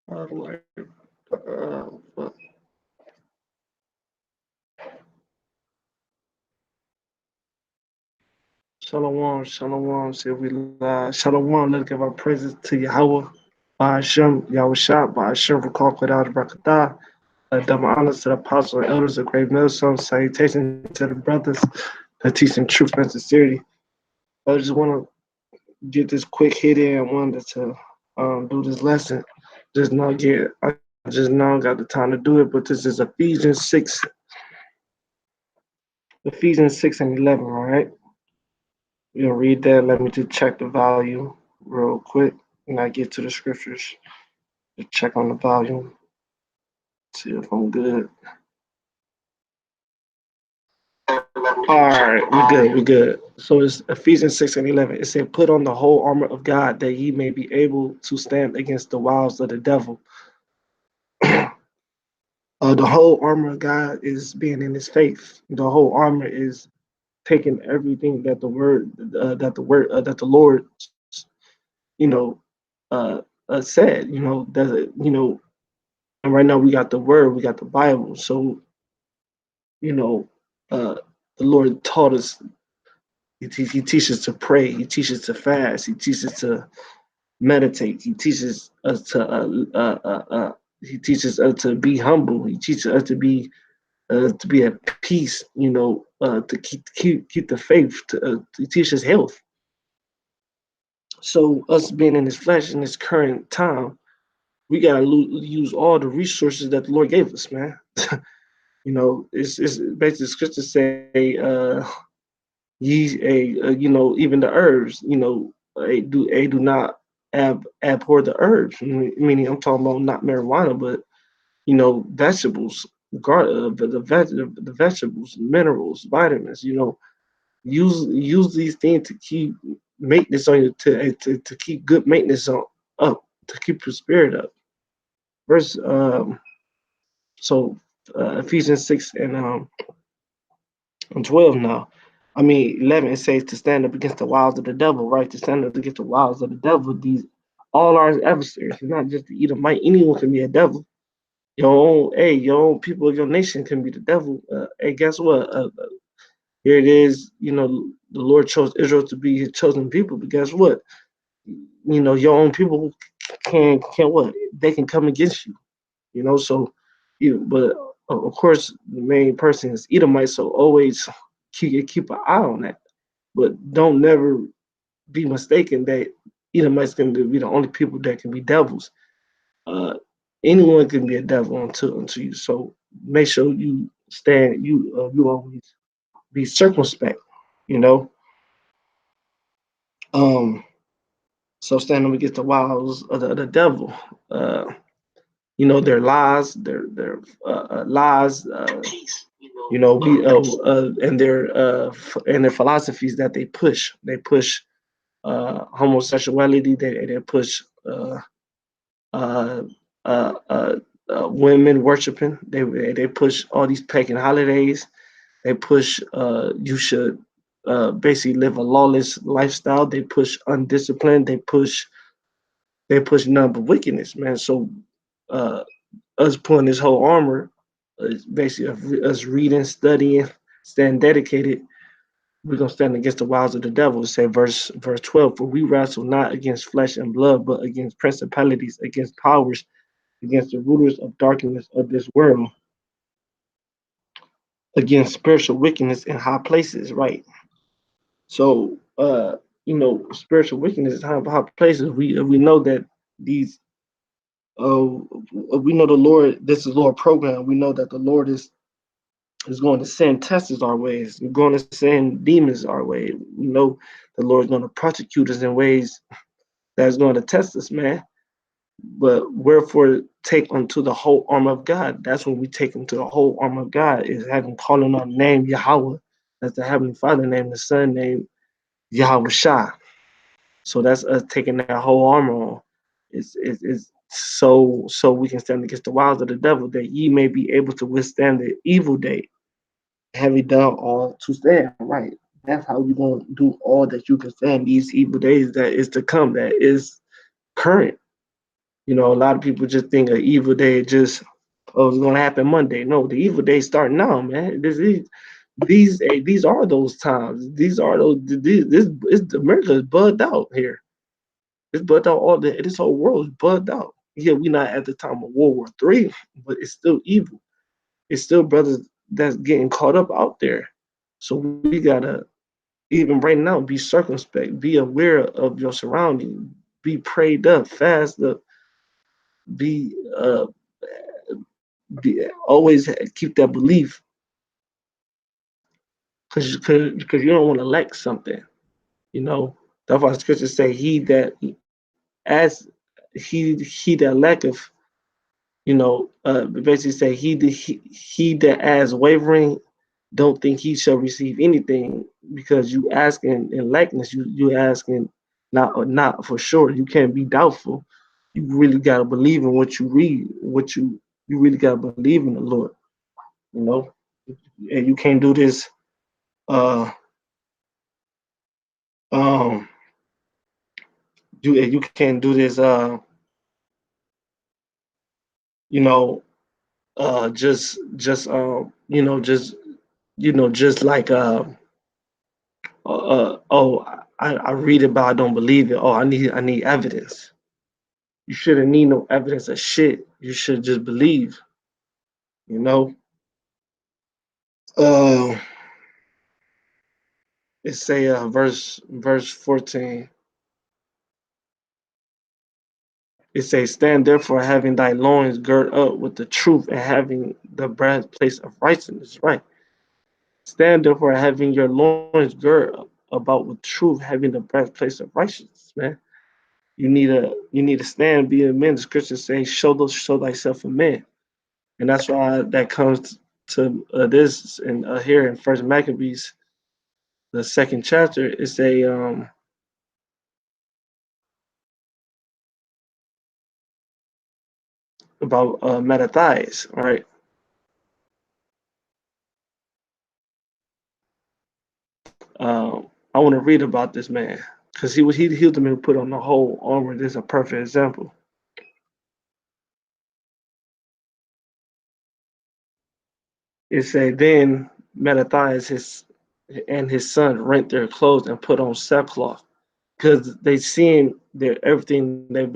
Like, uh, Shalom, shalom, Sylvie. Shalom, let's give our praises to Yahweh. Ba'ashem, Yahushua, Ba'ashem, Rakal, Qadar, Barakatah. Double honors to the apostles and elders of Great Millstone. Salutations to the brothers that teaching truth and sincerity. I just want to get this quick hit in. I wanted to do this lesson. I just now got the time to do it, but this is Ephesians 6 and 11, all right? You'll read that. Let me just check the volume real quick and I get to the scriptures. Just check on the volume, see if I'm good. All right, we good. So it's Ephesians 6 and 11. It said, put on the whole armor of God that ye may be able to stand against the wiles of the devil. The whole armor of God is being in his faith. The whole armor is taking everything that the Lord, you know, uh, said. And right now we got the word, we got the Bible. So you know, uh, the Lord taught us. He teaches to pray. He teaches to fast. He teaches to meditate. He teaches us to to be humble. He teaches us to be at peace. To keep the faith. To teach us health. So us being in this flesh in this current time, we gotta use all the resources that the Lord gave us, man. It's basically scripture say, even the herbs, they do not abhor the herbs. Meaning, I'm talking about not marijuana, but vegetables, the vegetables, minerals, vitamins. Use these things to keep maintenance on you to keep good maintenance on up to keep your spirit up. Verse so Ephesians 6 and 12 now. I mean 11, it says to stand up against the wiles of the devil, right? To stand up against the wiles of the devil. These all our adversaries. It's not just the Edomite. Anyone can be a devil. Your own people, your nation can be the devil. Hey, guess what? Here it is. The Lord chose Israel to be His chosen people. But guess what? Your own people can what? They can come against you. So but of course the main person is Edomite. So always keep an eye on that. But don't never be mistaken that Edomites can be the only people that can be devils. Uh, Anyone can be a devil unto you. So make sure you stand. You always be circumspect. You know. Um. So standing against the wiles of the devil. Uh. Their lies. Their lies. We and their philosophies that they push. They push homosexuality. They push uh, women worshiping. They push all these pagan holidays. They push you should basically live a lawless lifestyle. They push undisciplined. They push none but wickedness, man. So uh, us putting this whole armor is basically us reading, studying, staying dedicated. We're gonna stand against the wiles of the devil. It say verse 12, for we wrestle not against flesh and blood, but against principalities, against powers, against the rulers of darkness of this world, against spiritual wickedness in high places, right? So spiritual wickedness in high places. We know that these uh we know the Lord, this is Lord program. We know that the Lord is going to send testers our ways. We're going to send demons our way. We know the Lord's going to prosecute us in ways that's going to test us, man. But wherefore take unto the whole armor of God. That's when we take into the whole armor of God, is having calling on the name Yahweh. That's the Heavenly Father name, the Son name Yahweh Shah. So that's us taking that whole armor on. It's so we can stand against the wiles of the devil, that ye may be able to withstand the evil day, having done all to stand. Right. That's how you're gonna do all that you can stand these evil days that is to come, that is current. You know, a lot of people just think an evil day just, oh, it's gonna happen Monday. No, the evil day starting now, man. These are those times. These are those. This America is bugged out here. It's bugged out. This whole world is bugged out. Yeah, we not at the time of World War III, but it's still evil. It's still brothers that's getting caught up out there. So we gotta, even right now, be circumspect, be aware of your surroundings, be prayed up, fast up, be always keep that belief, because you don't want to lack something. You know, that's why scriptures say, "He that as he that lacketh," basically say, he that as wavering, don't think he shall receive anything, because you asking in likeness, you asking not for sure. You can't be doubtful. You really gotta believe in what you read, you really gotta believe in the Lord. You know, and you can't do this. Uh, um, you can't do this. You know, just just like oh, I read it, but I don't believe it. Oh, I need evidence. You shouldn't need no evidence of shit. You should just believe. You know. Uh, it say verse 14. It says, "Stand therefore, having thy loins girt up with the truth, and having the breastplate of righteousness." Right. Stand therefore, having your loins girt about with truth, having the breastplate of righteousness. Man, you need to stand, be a man. The scriptures say, show thyself a man," and that's why that comes to this and here in First Maccabees, the second chapter. It's a about Mattathias, right? I want to read about this man because he was the man who put on the whole armor. This is a perfect example. It say, "Then Mattathias and his son rent their clothes and put on sackcloth, because they seen their everything that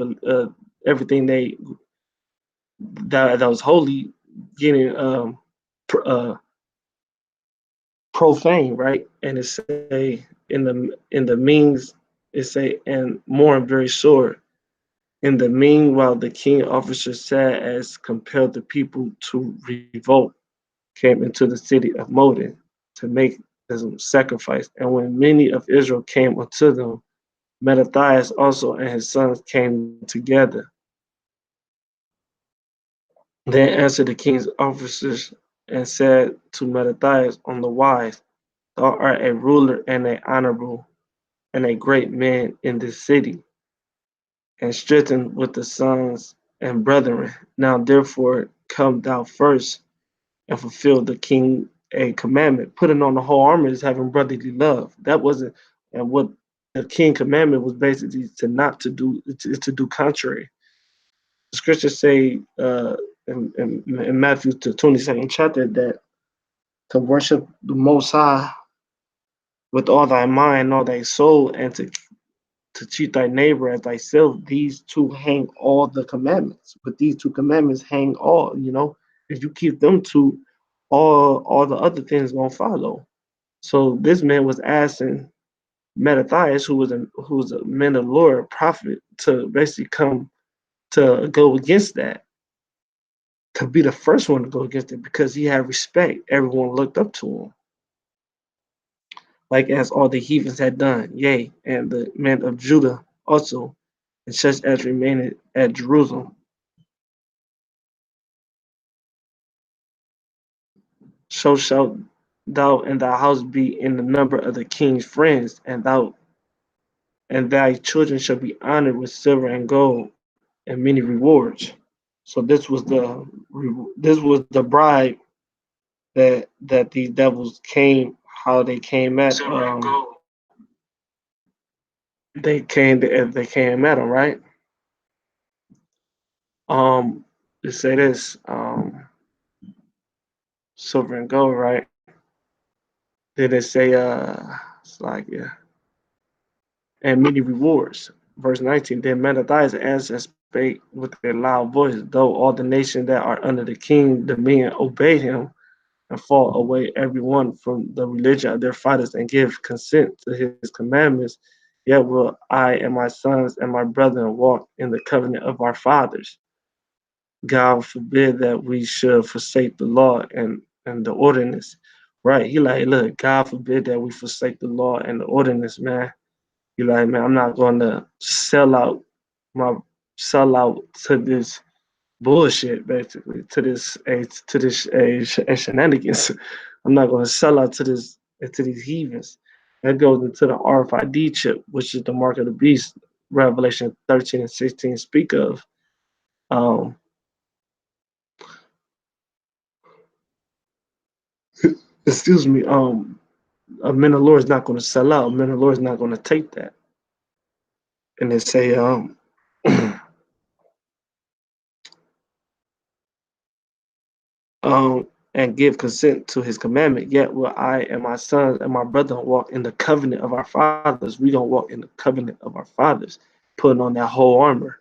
was holy getting uh, profane, right?" And it say in the means, it say, "And mourn very sore. In the meanwhile, the king officers sat as compelled the people to revolt, came into the city of Modin to make them sacrifice. And when many of Israel came unto them, Mattathias also and his sons came together. Then answered the king's officers and said to Mattathias on the wise, Thou art a ruler and a honorable and a great man in this city, and strengthened with the sons and brethren. Now therefore come thou first and fulfill the king a commandment." Putting on the whole armor is having brotherly love. That wasn't, and what the king commandment was basically to not to do contrary. The scriptures say in Matthew the 22nd chapter that to worship the Most High with all thy mind, all thy soul, and to treat thy neighbor as thyself. These two hang all the commandments. But these two commandments hang all. If you keep them two, all the other things gonna follow. So this man was asking Mattathias, who was a man of the Lord, a prophet, to basically come to go against that, to be the first one to go against it, because he had respect. Everyone looked up to him, like as all the heathens had done. Yea, and the men of Judah also, and such as remained at Jerusalem. So shalt thou and thy house be in the number of the king's friends, and thy children shall be honored with silver and gold and many rewards. So this was the bribe that these devils came, how they came at they came at them, right? Let's say this, silver and gold, right? Then they say, it's like, yeah, and many rewards. Verse 19, then Mattathias answered and spake with a loud voice, though all the nations that are under the king, the men obeyed him and fall away every one from the religion of their fathers and give consent to his commandments, yet will I and my sons and my brethren walk in the covenant of our fathers. God forbid that we should forsake the law and the ordinance. Right. He like, look, God forbid that we forsake the law and the ordinance, man. He like, man, I'm not gonna my sell out to this bullshit, basically, to this age and shenanigans. I'm not gonna sell out to these heathens. That goes into the RFID chip, which is the mark of the beast. Revelation 13 and 16 speak of. Um, excuse me. A man of the Lord is not going to sell out. A man of the Lord is not going to take that. And they say, and give consent to his commandment. Yet will I and my sons and my brother walk in the covenant of our fathers. We don't walk in the covenant of our fathers, putting on that whole armor.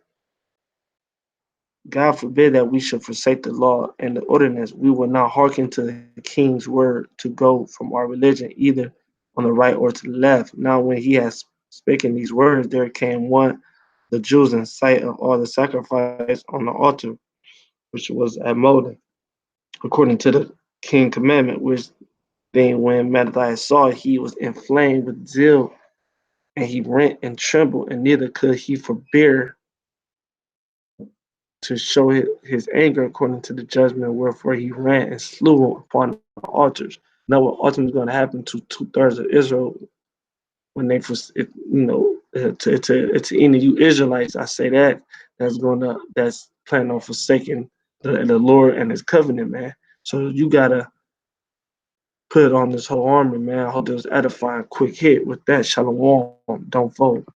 God forbid that we should forsake the law and the ordinance. We will not hearken to the king's word to go from our religion, either on the right or to the left. Now, when he has spoken these words, there came one, the Jews, in sight of all the sacrifice on the altar, which was at Molech, according to the king commandment, which then when Mattathias saw it, he was inflamed with zeal, and he rent and trembled, and neither could he forbear to show his anger according to the judgment, wherefore he ran and slew upon the altars. Now, what ultimately is going to happen to 2/3 of Israel when they, to any of you Israelites, I say that's planning on forsaking the Lord and His covenant, man. So you gotta put on this whole armor, man. I hope it was edifying. Quick hit with that. Shalom. Don't fold.